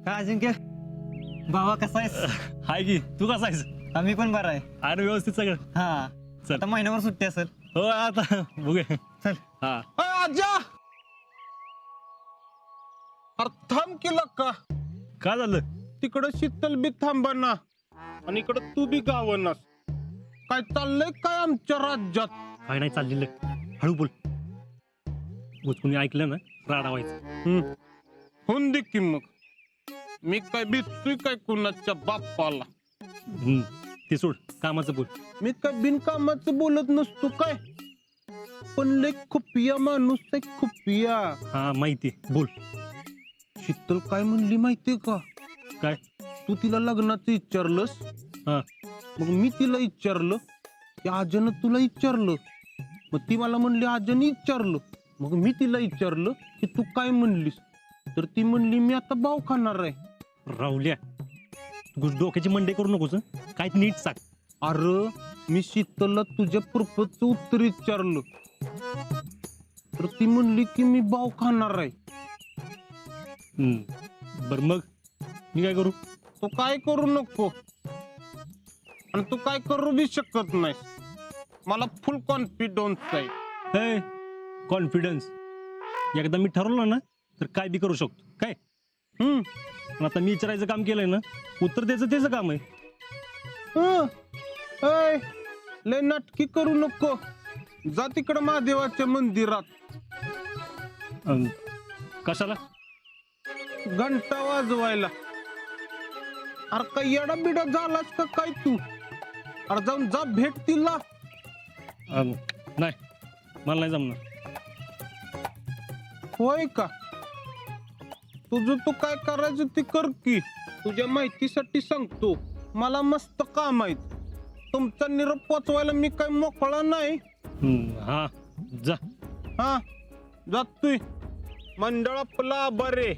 काय अजिंक्य भावा कसा आहेस? हाय की तू कसा आहेस? आम्ही पण बरा आहे. अरे व्यवस्थित सगळं. हा चल. आता महिन्याभर सुट्टी असेल. हो आता बघूया. चल. हा आजा अरे थांब केलं का काय झालं? तिकडं शीतल बी थांबना आणि इकडं तू बी गावनास. काय चाललंय काय आमच्या राज्यात? काय नाही चाललेलं, हळू बोल. कोणी ऐकलं ना राडा व्हायचं. होऊन दे की मग. मी काय भीतोय काय कुणाच्या बाप्पाला? ते सोड, कामाचं बोल. मी काय बिनकामाचं बोलत नसतो काय, पण लय खुपिया माणूस आहे, खुपिया. हा माहिती, बोल. शीतल काय म्हणली माहितीये का? काय? तू तिला लग्नाचं विचारलंस, हा मग मी तिला विचारलं की आजनं तुला विचारलं, मग ती मला म्हणली आजनं विचारलं. मग मी तिला विचारलं की तू काय म्हणलीस, तर ती म्हणली मी आता भाव खाणार आहे. राहुल्या, तू डोक्याची मंडे करू नकोस हं? काय ते नीट सांग. अरे मी शीतलला तुझ्या प्रपोजचं उत्तर विचारलं, तर ती म्हणली की मी भाव खाणार आहे. बर मग मी काय करू? तू काय करू नको आणि तू काय करू बी शकत नाही. मला फुल कॉन्फिडन्स आहे. कॉन्फिडन्स एकदा मी ठरवलं ना तर काय बी करू शकतो. काय पण आता मी विचारायचं काम केलंय ना, उत्तर द्यायचं त्याचं काम आहे. ऐ, लय नाटकी करू नको. जा तिकडं महादेवाच्या मंदिरात. कशाला? घंटा वाजवायला. अरे काय येडा बिडा झालास का काय तू? अरे जाऊन जा भेट तिला. नाही, मला नाही जमणार. होय का? तुझं तू काय करायचं ते कर की. तुझ्या माहितीसाठी सांगतो, मला मस्त काम आहेत. तुमचा निरोप पोचवायला मी काय मोकळा नाही. हा जा. हा जातोय. मंडळ आपला बरे.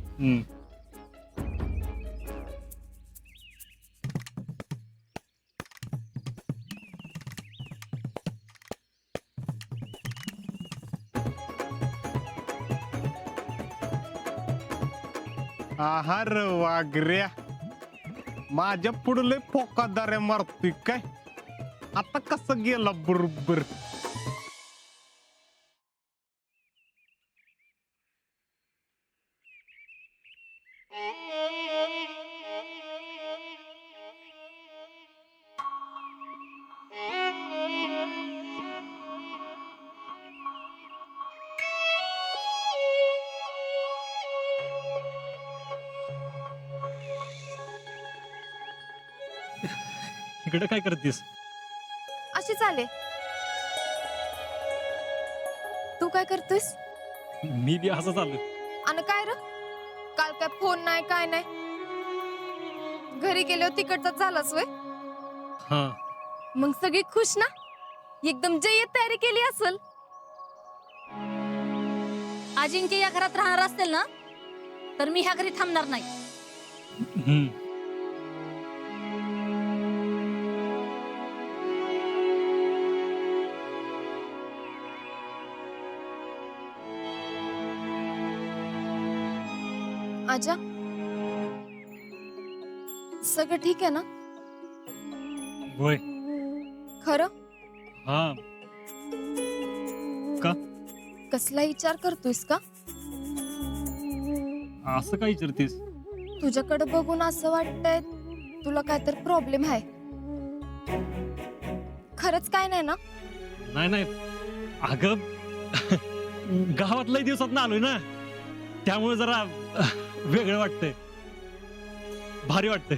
आहार वागऱ्या, माझ्या पुढले फोकादाऱ्या मारतोय काय? आता कसं गेला बरोबर. इकडे काय करतेस? अशी चाले. तू काय करतोयस? मी बी असं चालू. आणि काय र, काल काय फोन नाही काय नाही, घरी गेल्यावर तिकडचा झालास वय. हा मग सगळी खुश ना? एकदम जय्यत तयारी केली असल. अजिंक्य या घरात राहणार असतील ना, तर मी ह्या घरी थांबणार नाही. आजा, सगळं ठीक आहे ना? होय. खरं? हा. का? कसला विचार करतोयस का? असं काय विचारतेस? तुझ्याकडे बघून असं वाटतंय तुला काहीतरी प्रॉब्लेम आहे. खरंच काय नाही ना? नाही अगं गावात लय दिवसात ना आलोय ना, त्यामुळे जरा वेगळं वाटतंय, भारी वाटतंय.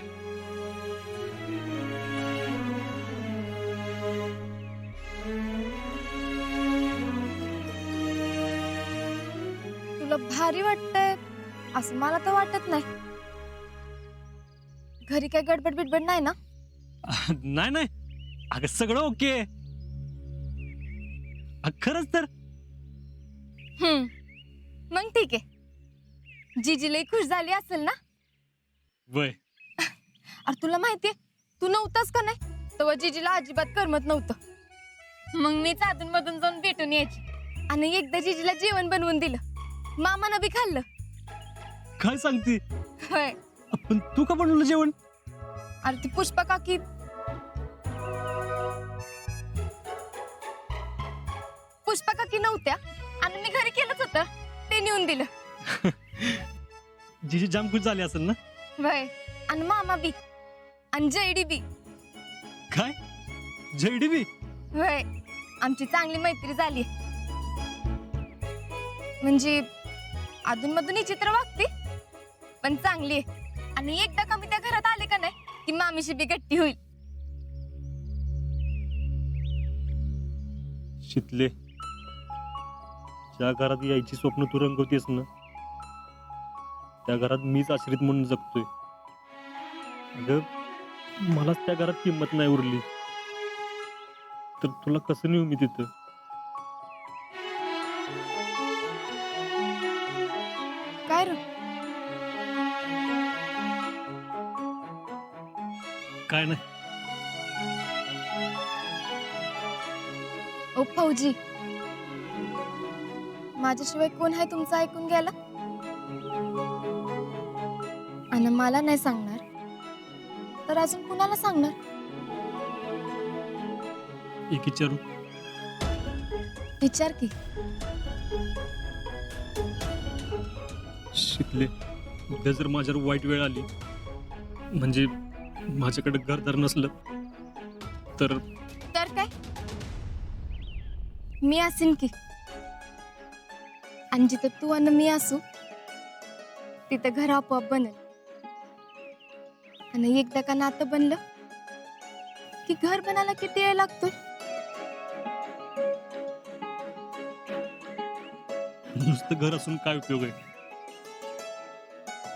तुला भारी वाटतंय असं मला तर वाटत नाही. घरी काय गडबड बिडबड नाही ना? नाही अगं सगळं ओके. खरंच तर. मग ठीक आहे. जीजी लई खुश झाली असेल ना? वय. अरे तुला माहितीये, तू नव्हतास का नाही तेव्हा जीजीला अजिबात करमत नव्हतं. मग मीच अधून मधून जाऊन भेटून यायची आणि एकदा जीजीला जेवण बनवून दिलं. मामानं बी खाल्लं. काय सांगते? होय, पण तू का बनवलं जेवण? अरे ती पुष्पा काकी नव्हत्या आणि मी घरी केलंच होतं ते नेऊन दिलं. जिजी जाम खुश झाली असेल ना? वय आणि मामा बी आणि जयडी बी. काय JDB? वय आमची चांगली मैत्री झाली. म्हणजे अधूनमधून ही चित्र वागते पण चांगली आहे. आणि एकदा कमी त्या घरात आले का नाही की मामीशी बी गट्टी होईल. शितले, ज्या घरात यायची स्वप्न तू रंगवतेस ना त्या घरात मीच आश्रित म्हणून जगतोय. अगं मलाच त्या घरात किंमत नाही उरली तर तुला कसं नेऊ मी तिथं? काय रे काय नाही. ओ फौजी, माझ्याशिवाय कोण आहे तुमचं ऐकून गेला? आणि मला नाही सांगणार तर अजून कुणाला सांगणार? एक विचारू? विचार की. शिकले, उद्या जर माझ्यावर वाईट वेळ आली म्हणजे माझ्याकडे घरदार नसलं तर तर काय मी असेन की. आणि जिथं तू आणि मी असू तिथं घर आपोआप बनेल. आणि एकदा का नातं बनलं की घर बनायला किती वेळ लागतोय? नुसतं घर असून काय उपयोग आहे?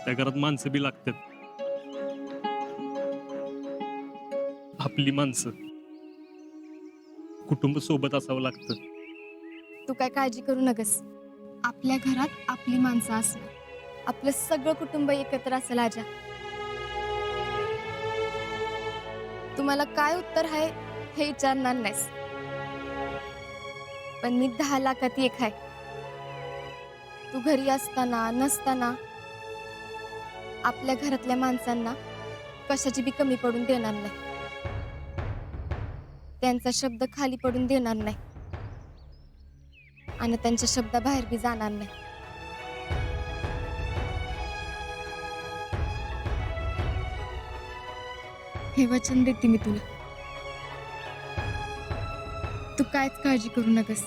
त्या घरात माणसं बी लागतात. आपली माणसं, कुटुंब सोबत असावं लागतं. तू काय काळजी करू नकस. आपल्या घरात आपली माणसं असणार, आपलं सगळं कुटुंब एकत्र असेल. आजा, तुम्हाला काय उत्तर आहे हे विचारणार नाहीस पण मी 10 लाखात एक आहे. तू घरी असताना नसताना आपल्या घरातल्या माणसांना कशाची बी कमी पडून देणार नाही. त्यांचा शब्द खाली पडून देणार नाही आणि त्यांच्या शब्दाबाहेर बी जाणार नाही. हे वचन देते मी तुला. तू कायच काळजी करू नकस.